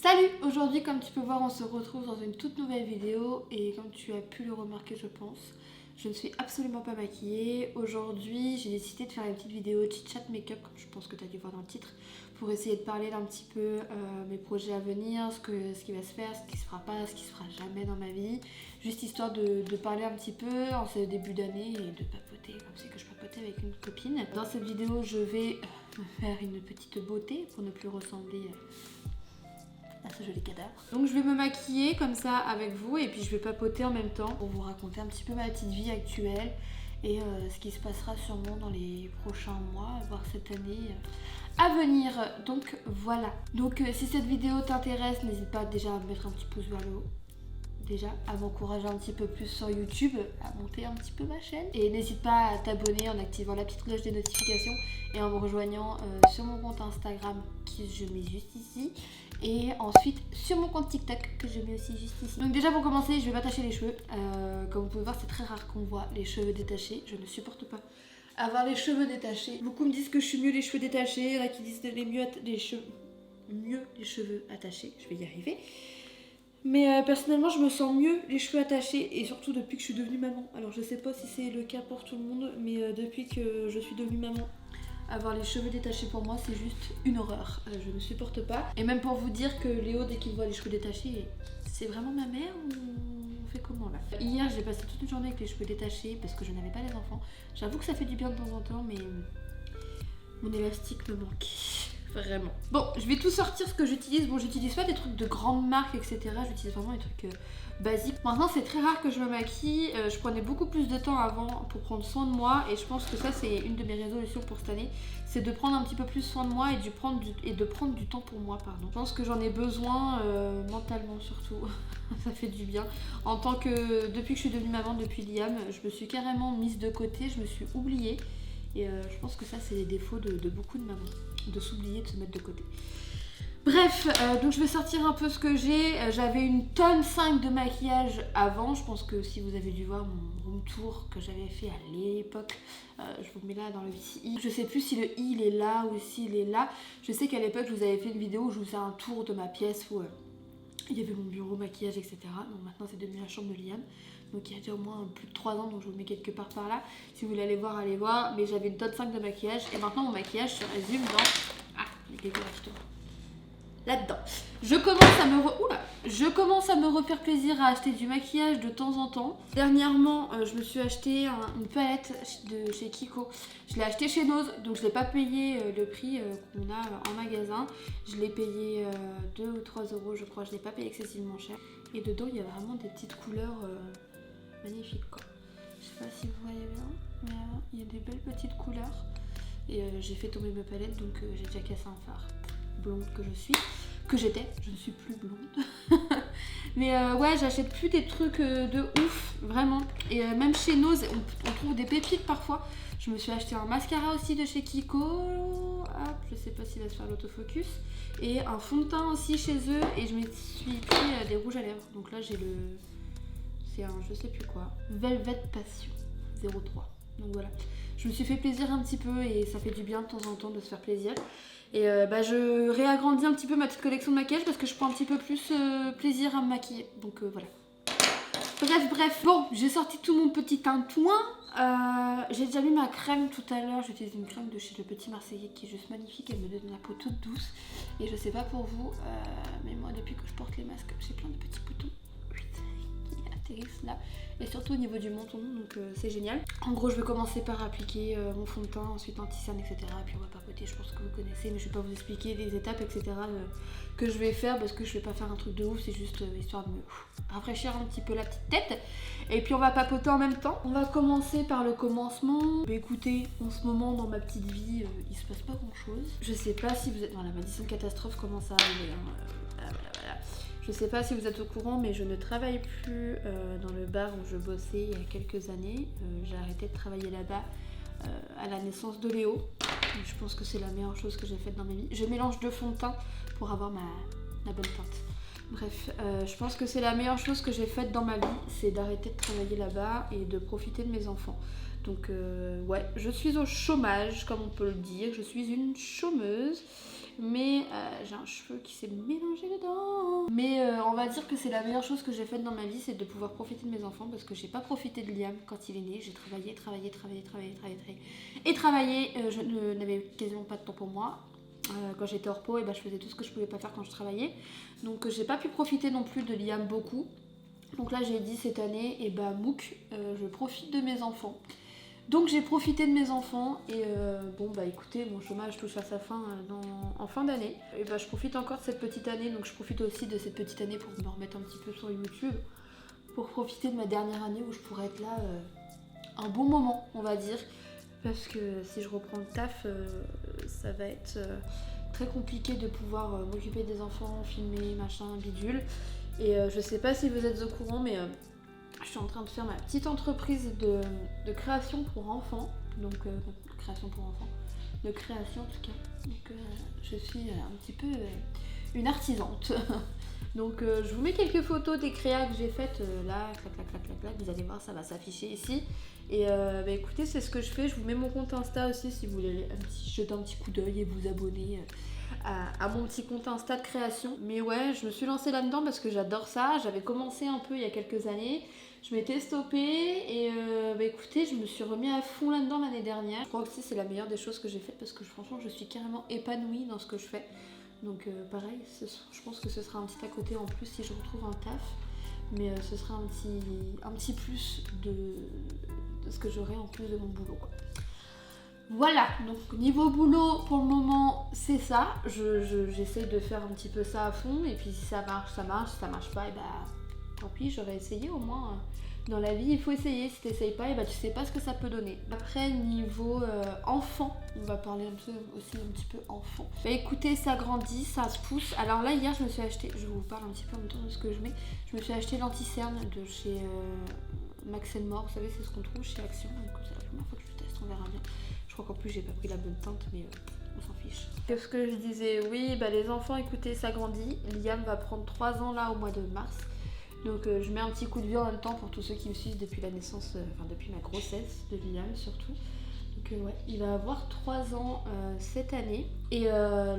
Salut! Aujourd'hui, comme tu peux voir, on se retrouve dans une toute nouvelle vidéo et comme tu as pu le remarquer, je pense, je ne suis absolument pas maquillée. Aujourd'hui, j'ai décidé de faire une petite vidéo chit-chat make-up, comme je pense que tu as dû voir dans le titre, pour essayer de parler d'un petit peu mes projets à venir, ce qui va se faire, ce qui se fera pas, ce qui se fera jamais dans ma vie. Juste histoire de parler un petit peu en ce début d'année et de papoter, comme c'est que je papotais avec une copine. Dans cette vidéo, je vais me faire une petite beauté pour ne plus ressembler à ce joli cadavre. Donc je vais me maquiller comme ça avec vous et puis je vais papoter en même temps pour vous raconter un petit peu ma petite vie actuelle et ce qui se passera sûrement dans les prochains mois, voire cette année à venir. Donc voilà. Donc si cette vidéo t'intéresse, n'hésite pas déjà à mettre un petit pouce vers le haut. Déjà à m'encourager un petit peu plus sur YouTube, à monter un petit peu ma chaîne. Et n'hésite pas à t'abonner en activant la petite cloche des notifications et en me rejoignant sur mon compte Instagram que je mets juste ici. Et ensuite sur mon compte TikTok que je mets aussi juste ici. Donc déjà pour commencer, je vais m'attacher les cheveux. Comme vous pouvez voir, c'est très rare qu'on voit les cheveux détachés. Je ne supporte pas avoir les cheveux détachés. Beaucoup me disent que je suis mieux les cheveux détachés. Il y en a qui disent mieux les cheveux attachés. Je vais y arriver. Mais personnellement, je me sens mieux les cheveux attachés et surtout depuis que je suis devenue maman. Alors je sais pas si c'est le cas pour tout le monde, mais depuis que je suis devenue maman, avoir les cheveux détachés pour moi c'est juste une horreur. Je ne supporte pas. Et même pour vous dire que Léo, dès qu'il voit les cheveux détachés, c'est vraiment ma mère ou on fait comment là? Hier j'ai passé toute une journée avec les cheveux détachés parce que je n'avais pas les enfants. J'avoue que ça fait du bien de temps en temps, mais mon élastique me manquait. Vraiment. Bon, je vais tout sortir ce que j'utilise. Bon, j'utilise pas des trucs de grande marque, etc. J'utilise vraiment des trucs basiques. Maintenant, c'est très rare que je me maquille. Je prenais beaucoup plus de temps avant pour prendre soin de moi. Et je pense que ça, c'est une de mes résolutions pour cette année. C'est de prendre un petit peu plus soin de moi et de prendre du temps pour moi, pardon. Je pense que j'en ai besoin mentalement surtout. Ça fait du bien. En tant que... Depuis que je suis devenue maman, depuis Liam, je me suis carrément mise de côté. Je me suis oubliée. Et je pense que ça, c'est les défauts de beaucoup de mamans. De s'oublier, de se mettre de côté. Bref, donc je vais sortir un peu ce que j'ai. J'avais une tonne 5 de maquillage avant. Je pense que si vous avez dû voir mon room tour que j'avais fait à l'époque, je vous mets là dans le petit i. Je sais plus si le i il est là ou s'il est là. Je sais qu'à l'époque, je vous avais fait une vidéo où je vous faisais un tour de ma pièce où il y avait mon bureau, maquillage, etc. Donc maintenant, c'est devenu la chambre de Liam. Donc il y a déjà au moins plus de 3 ans, donc je vous le mets quelque part par là. Si vous voulez aller voir, allez voir. Mais j'avais une tonne 5 de maquillage. Et maintenant, mon maquillage se résume dans... Ah, il est là-dedans. Je commence à me refaire plaisir à acheter du maquillage de temps en temps. Dernièrement, je me suis acheté une palette de chez Kiko. Je l'ai acheté chez Nose, donc je l'ai pas payé le prix qu'on a en magasin. Je l'ai payé 2 ou 3 euros, je crois. Je l'ai pas payé excessivement cher. Et dedans, il y a vraiment des petites couleurs magnifiques, quoi. Je sais pas si vous voyez bien, mais il y a des belles petites couleurs. Et j'ai fait tomber ma palette, donc j'ai déjà cassé un fard. Blonde que je suis, que j'étais, je ne suis plus blonde. Mais ouais, j'achète plus des trucs de ouf, vraiment. Et même chez Nose, on trouve des pépites parfois. Je me suis acheté un mascara aussi de chez Kiko. Hop, je sais pas s'il va se faire l'autofocus. Et un fond de teint aussi chez eux. Et je me suis pris des rouges à lèvres. Donc là, j'ai le... C'est un je sais plus quoi. Velvet Passion 03. Donc voilà. Je me suis fait plaisir un petit peu et ça fait du bien de temps en temps de se faire plaisir. Et je réagrandis un petit peu ma petite collection de maquillage parce que je prends un petit peu plus plaisir à me maquiller. Donc voilà. Bref. Bon, j'ai sorti tout mon petit tintouin. J'ai déjà mis ma crème tout à l'heure. J'utilise une crème de chez Le Petit Marseillais qui est juste magnifique. Elle me donne la peau toute douce. Et je sais pas pour vous, mais moi depuis que je porte les masques, j'ai plein de petits boutons qui atterrissent là. Et surtout au niveau du menton, donc c'est génial. En gros, je vais commencer par appliquer mon fond de teint, ensuite anti-cerne, etc. Et puis on va papoter, je pense que vous connaissez, mais je vais pas vous expliquer les étapes, etc. Que je vais faire parce que je vais pas faire un truc de ouf, c'est juste histoire de me rafraîchir un petit peu la petite tête. Et puis on va papoter en même temps. On va commencer par le commencement. Écoutez, en ce moment dans ma petite vie, il se passe pas grand chose. Je sais pas si vous êtes... Voilà, ma dixième catastrophe commence à arriver. Voilà. Je sais pas si vous êtes au courant, mais je ne travaille plus dans le bar où je bossais il y a quelques années. J'ai arrêté de travailler là-bas à la naissance de Léo. Je pense que c'est la meilleure chose que j'ai faite dans ma vie. Je mélange 2 fonds de teint pour avoir ma bonne teinte. Bref, je pense que c'est la meilleure chose que j'ai faite dans ma vie, c'est d'arrêter de travailler là-bas et de profiter de mes enfants. Donc ouais, je suis au chômage, comme on peut le dire. Je suis une chômeuse. Mais j'ai un cheveu qui s'est mélangé dedans. Mais on va dire que c'est la meilleure chose que j'ai faite dans ma vie, c'est de pouvoir profiter de mes enfants parce que j'ai pas profité de Liam quand il est né. J'ai travaillé. Je n'avais quasiment pas de temps pour moi. Quand j'étais hors pot, et je faisais tout ce que je pouvais pas faire quand je travaillais. Donc j'ai pas pu profiter non plus de Liam beaucoup. Donc là j'ai dit cette année, MOOC, je profite de mes enfants. Donc j'ai profité de mes enfants et écoutez, mon chômage touche à sa fin en fin d'année. Et je profite encore de cette petite année, donc je profite aussi de cette petite année pour me remettre un petit peu sur YouTube, pour profiter de ma dernière année où je pourrais être là un bon moment, on va dire. Parce que si je reprends le taf, ça va être très compliqué de pouvoir m'occuper des enfants, filmer, machin, bidule. Et je sais pas si vous êtes au courant, mais je suis en train de faire ma petite entreprise de création pour enfants. Donc, création pour enfants. De création en tout cas. Donc, je suis un petit peu une artisante. Donc, je vous mets quelques photos des créas que j'ai faites là. Clac. Vous allez voir, ça va s'afficher ici. Et écoutez, c'est ce que je fais. Je vous mets mon compte Insta aussi si vous voulez jeter un petit coup d'œil et vous abonner à mon petit compte Insta de création. Mais ouais, je me suis lancée là-dedans parce que j'adore ça. J'avais commencé un peu il y a quelques années. Je m'étais stoppée et écoutez, je me suis remis à fond là-dedans l'année dernière. Je crois aussi que c'est la meilleure des choses que j'ai faites parce que franchement, je suis carrément épanouie dans ce que je fais. Donc pareil, je pense que ce sera un petit à côté en plus si je retrouve un taf. Mais ce sera un petit plus de ce que j'aurai en plus de mon boulot, quoi. Voilà, donc niveau boulot pour le moment c'est ça, j'essaie de faire un petit peu ça à fond et puis si ça marche, ça marche, si ça marche pas, tant pis, j'aurais essayé au moins. Dans la vie il faut essayer, si t'essayes pas, tu sais pas ce que ça peut donner. Après niveau enfant, on va parler aussi un petit peu enfant. Écoutez, ça grandit, ça se pousse. Alors là hier je me suis acheté, je vous parle un petit peu en même temps de ce que je mets, je me suis acheté l'anti-cerne de chez Max & More, vous savez c'est ce qu'on trouve chez Action, donc c'est la première fois que je teste, on verra bien. Je crois qu'en plus j'ai pas pris la bonne teinte mais on s'en fiche. Qu'est-ce que je disais? Oui, les enfants, écoutez, ça grandit. Liam va prendre 3 ans là au mois de mars. Donc je mets un petit coup de vieux en même temps pour tous ceux qui me suivent depuis la naissance, depuis ma grossesse de Liam surtout. Donc ouais, il va avoir 3 ans cette année. Et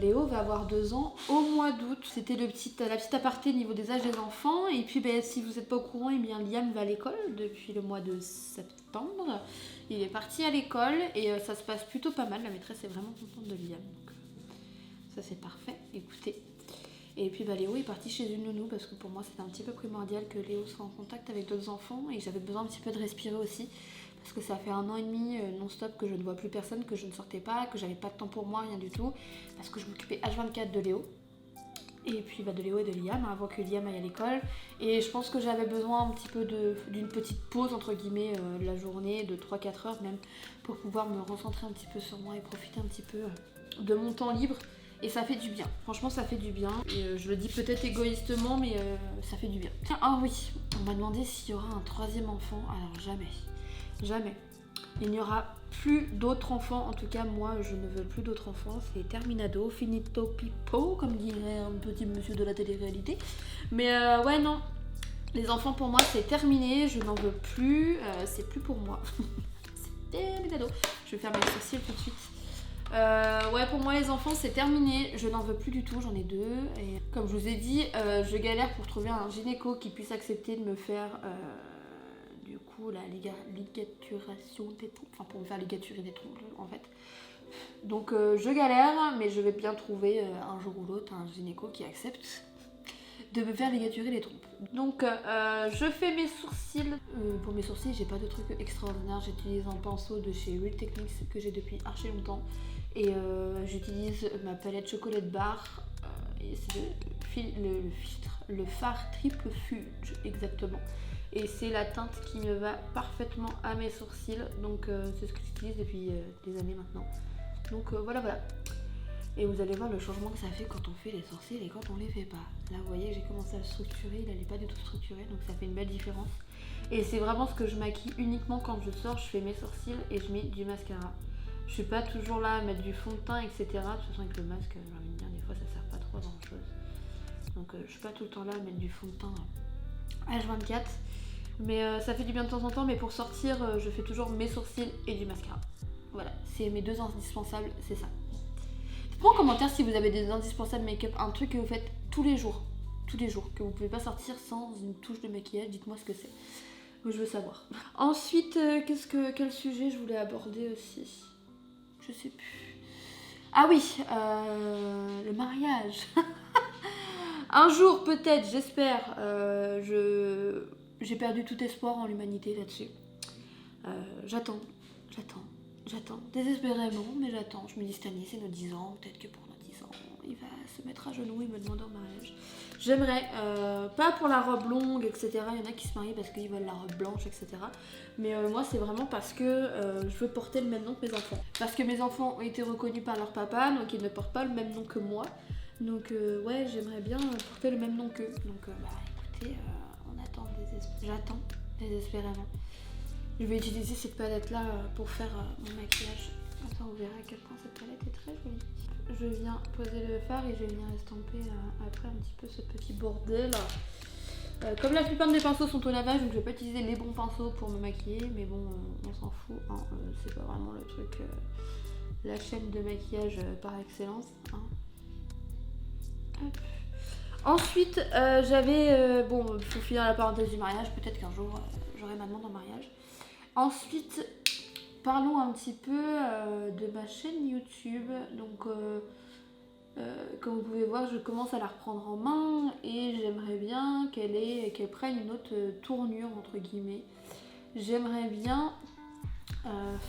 Léo va avoir 2 ans au mois d'août. C'était la petite aparté au niveau des âges des enfants. Et puis si vous n'êtes pas au courant, Liam va à l'école depuis le mois de septembre. Il est parti à l'école et ça se passe plutôt pas mal. La maîtresse est vraiment contente de Liam. Donc ça c'est parfait, écoutez. Et puis Léo est parti chez une nounou parce que pour moi c'était un petit peu primordial que Léo soit en contact avec d'autres enfants et j'avais besoin un petit peu de respirer aussi parce que ça fait 1 an et demi non-stop que je ne vois plus personne, que je ne sortais pas, que j'avais pas de temps pour moi, rien du tout, parce que je m'occupais H24 de Léo. Et puis de Léo et de Liam avant que Liam aille à l'école. Et je pense que j'avais besoin un petit peu d'une petite pause entre guillemets la journée de 3-4 heures même pour pouvoir me recentrer un petit peu sur moi et profiter un petit peu de mon temps libre. Et ça fait du bien, franchement ça fait du bien. Et je le dis peut-être égoïstement mais ça fait du bien. Ah oui, on m'a demandé s'il y aura un 3e enfant. Alors jamais. Il n'y aura plus d'autres enfants, en tout cas moi je ne veux plus d'autres enfants, c'est terminado, finito pipo, comme dirait un petit monsieur de la télé-réalité. Mais ouais non, les enfants pour moi c'est terminé, je n'en veux plus, c'est plus pour moi. C'est terminado. Je vais faire mes sourcils tout de suite. Ouais pour moi les enfants c'est terminé, je n'en veux plus du tout, j'en ai 2 et comme je vous ai dit, je galère pour trouver un gynéco qui puisse accepter de me faire du coup la ligaturation des trompes, enfin pour me faire ligaturer des trompes en fait. Donc je galère mais je vais bien trouver un jour ou l'autre un gynéco qui accepte de me faire ligaturer les trompes. Donc je fais mes sourcils. Pour mes sourcils j'ai pas de truc extraordinaire, j'utilise un pinceau de chez Real Techniques que j'ai depuis archi longtemps. Et j'utilise ma palette Chocolate Bar et c'est le fard triple fuge exactement. Et c'est la teinte qui me va parfaitement à mes sourcils. Donc c'est ce que j'utilise depuis des années maintenant. Donc voilà. Et vous allez voir le changement que ça fait quand on fait les sourcils et quand on les fait pas. Là vous voyez j'ai commencé à le structurer, il n'allait pas du tout structuré donc ça fait une belle différence. Et c'est vraiment ce que je maquille uniquement quand je sors, je fais mes sourcils et je mets du mascara. Je suis pas toujours là à mettre du fond de teint etc. De toute façon avec le masque, j'ai envie de dire des fois ça sert pas trop à grand chose. Donc je suis pas tout le temps là à mettre du fond de teint H24. Mais ça fait du bien de temps en temps, mais pour sortir je fais toujours mes sourcils et du mascara. Voilà, c'est mes 2 indispensables, c'est ça. Dites-moi en commentaire si vous avez des indispensables make-up, un truc que vous faites tous les jours. tous les jours, que vous pouvez pas sortir sans une touche de maquillage. Dites-moi ce que c'est. Moi, je veux savoir. Ensuite, quel sujet je voulais aborder aussi? Je sais plus. Ah oui, le mariage. Un jour, peut-être, j'espère, j'ai perdu tout espoir en l'humanité là-dessus. J'attends désespérément, mais j'attends. Je me dis cette année, c'est nos 10 ans, peut-être que pour nos 10 ans, il va se mettre à genoux et me demander en mariage. J'aimerais, pas pour la robe longue, etc. Il y en a qui se marient parce qu'ils veulent la robe blanche, etc. Mais moi, c'est vraiment parce que je veux porter le même nom que mes enfants. Parce que mes enfants ont été reconnus par leur papa, donc ils ne portent pas le même nom que moi. Donc ouais, j'aimerais bien porter le même nom qu'eux. Donc écoutez, j'attends désespérément. Je vais utiliser cette palette là pour faire mon maquillage. Comme ça, on verra à quel point cette palette est très jolie. Je viens poser le fard et je vais venir estamper après un petit peu ce petit bordel. Comme la plupart de mes pinceaux sont au lavage, donc je vais pas utiliser les bons pinceaux pour me maquiller, mais bon, on s'en fout, hein, c'est pas vraiment le truc, la chaîne de maquillage par excellence. Hein. Hop. Ensuite, j'avais, bon, pour finir la parenthèse du mariage, peut-être qu'un jour j'aurai ma demande en mariage. Ensuite, parlons un petit peu de ma chaîne YouTube. Donc, comme vous pouvez voir, je commence à la reprendre en main et j'aimerais bien qu'elle prenne une autre tournure, entre guillemets. J'aimerais bien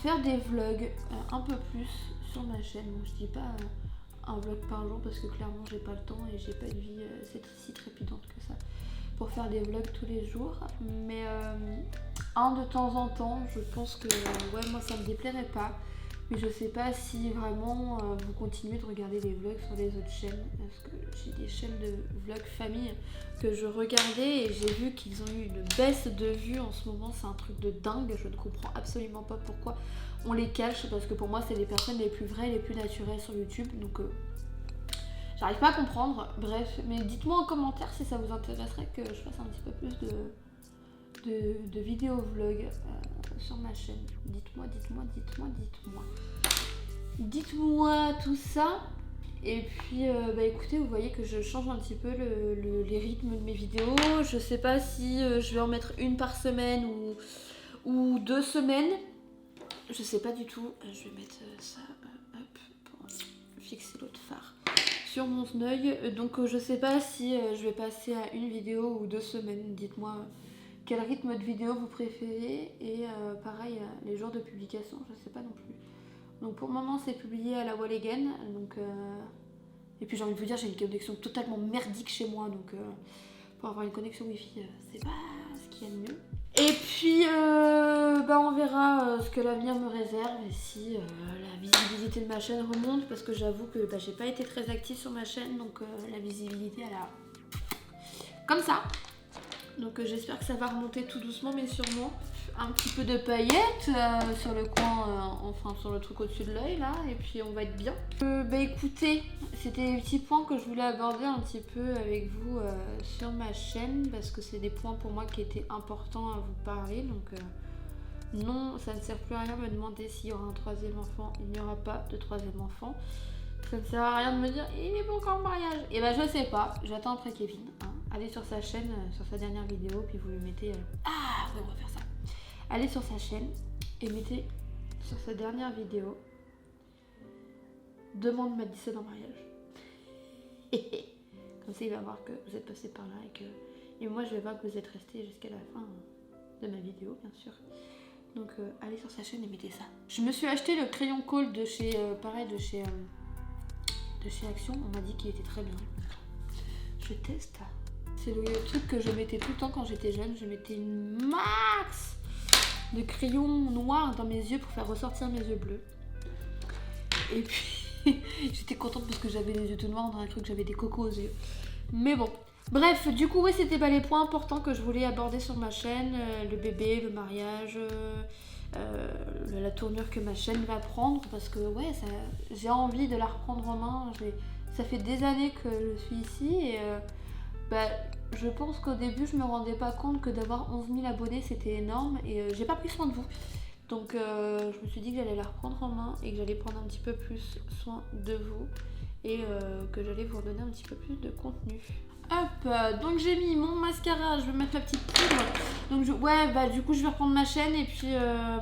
faire des vlogs un peu plus sur ma chaîne. Bon, je dis pas un vlog par jour parce que clairement j'ai pas le temps et j'ai pas de vie si trépidante que ça pour faire des vlogs tous les jours, mais un de temps en temps. Je pense que ouais, moi ça me déplairait pas, mais je sais pas si vraiment vous continuez de regarder les vlogs sur les autres chaînes, parce que j'ai des chaînes de vlogs famille que je regardais et j'ai vu qu'ils ont eu une baisse de vues en ce moment. C'est un truc de dingue, je ne comprends absolument pas pourquoi on les cache, parce que pour moi c'est les personnes les plus vraies, les plus naturelles sur YouTube, donc j'arrive pas à comprendre. Bref, mais dites-moi en commentaire si ça vous intéresserait que je fasse un petit peu plus de vidéos vlog sur ma chaîne. Dites-moi tout ça. Et puis écoutez, vous voyez que je change un petit peu les rythmes de mes vidéos. Je sais pas si je vais en mettre une par semaine ou 2 semaines. Je sais pas du tout. Je vais mettre ça hop, pour fixer l'autre phare sur mon œil. Donc je sais pas si je vais passer à une vidéo ou 2 semaines. Dites-moi quel rythme de vidéo vous préférez. Et pareil, les jours de publication, je sais pas non plus. Donc pour le moment c'est publié à la wall again. Donc, et puis j'ai envie de vous dire, j'ai une connexion totalement merdique chez moi. Donc pour avoir une connexion wifi, c'est pas ce qu'il y a de mieux. Et puis on verra ce que l'avenir me réserve et si la visibilité de ma chaîne remonte, parce que j'avoue que j'ai pas été très active sur ma chaîne, donc la visibilité elle a comme ça. Donc j'espère que ça va remonter tout doucement mais sûrement. Un petit peu de paillettes sur le coin, enfin sur le truc au-dessus de l'œil là, et puis on va être bien. Écoutez, c'était les petits points que je voulais aborder un petit peu avec vous sur ma chaîne, parce que c'est des points pour moi qui étaient importants à vous parler. Donc non, ça ne sert plus à rien de me demander s'il y aura un 3e enfant. Il n'y aura pas de 3e enfant. Ça ne sert à rien de me dire il est bon quand le mariage. Et je sais pas, j'attends après Kevin. Hein. Allez sur sa chaîne, sur sa dernière vidéo, puis vous lui mettez ah ouais, on va faire ça. Allez sur sa chaîne et mettez sur sa dernière vidéo demande Madison en mariage. Comme ça il va voir que vous êtes passé par là et moi je vais voir que vous êtes resté jusqu'à la fin de ma vidéo, bien sûr. Donc allez sur sa chaîne et mettez ça. Je me suis acheté le crayon Colle de chez Action. On m'a dit qu'il était très bien. Je teste. C'est le truc que je mettais tout le temps quand j'étais jeune. Je mettais une max de crayon noir dans mes yeux pour faire ressortir mes yeux bleus. Et puis j'étais contente parce que j'avais les yeux tout noirs, dans un truc j'avais des cocos aux yeux. Mais bon, bref, du coup oui, c'était les points importants que je voulais aborder sur ma chaîne, le bébé, le mariage, la tournure que ma chaîne va prendre, parce que ouais, j'ai envie de la reprendre en main. Ça fait des années que je suis ici et je pense qu'au début je me rendais pas compte que d'avoir 11 000 abonnés c'était énorme et j'ai pas pris soin de vous. Donc je me suis dit que j'allais la reprendre en main et que j'allais prendre un petit peu plus soin de vous et que j'allais vous redonner un petit peu plus de contenu. Hop, donc j'ai mis mon mascara, je vais mettre ma petite poudre. Donc ouais, bah du coup je vais reprendre ma chaîne et puis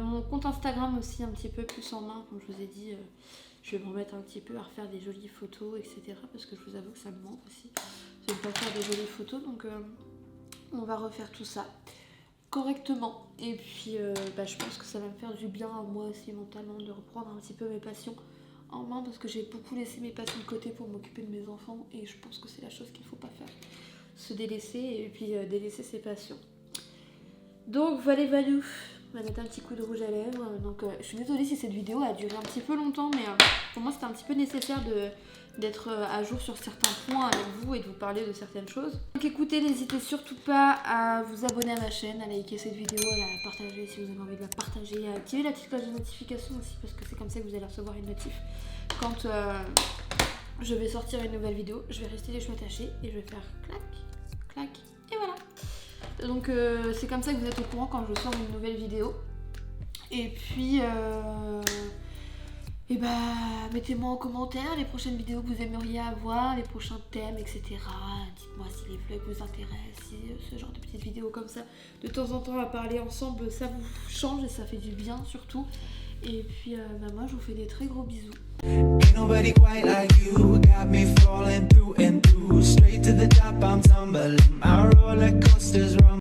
mon compte Instagram aussi un petit peu plus en main, comme je vous ai dit. Je vais me remettre un petit peu à refaire des jolies photos, etc. Parce que je vous avoue que ça me manque aussi. Je vais pas faire des jolies photos, donc on va refaire tout ça correctement. Et puis je pense que ça va me faire du bien à moi aussi mentalement de reprendre un petit peu mes passions en main, parce que j'ai beaucoup laissé mes passions de côté pour m'occuper de mes enfants et je pense que c'est la chose qu'il ne faut pas faire, se délaisser et puis délaisser ses passions. Donc voilà, on va mettre un petit coup de rouge à lèvres. Donc je suis désolée si cette vidéo a duré un petit peu longtemps, mais pour moi c'était un petit peu nécessaire d'être à jour sur certains points avec vous et de vous parler de certaines choses. Donc écoutez, n'hésitez surtout pas à vous abonner à ma chaîne, à liker cette vidéo, à la partager si vous avez envie de la partager, à activer la petite cloche de notification aussi, parce que c'est comme ça que vous allez recevoir une notif quand je vais sortir une nouvelle vidéo. Je vais rester les cheveux attachés et je vais faire clac, clac, et voilà. Donc c'est comme ça que vous êtes au courant quand je sors une nouvelle vidéo. Et puis mettez-moi en commentaire les prochaines vidéos que vous aimeriez avoir, les prochains thèmes, etc. Dites-moi si les vlogs vous intéressent, si ce genre de petites vidéos comme ça de temps en temps à parler ensemble, ça vous change et ça fait du bien surtout. Et puis moi je vous fais des très gros bisous. Ain't nobody quite like you, got me falling through and through, straight to the top, I'm tumbling, my roller coaster's wrong.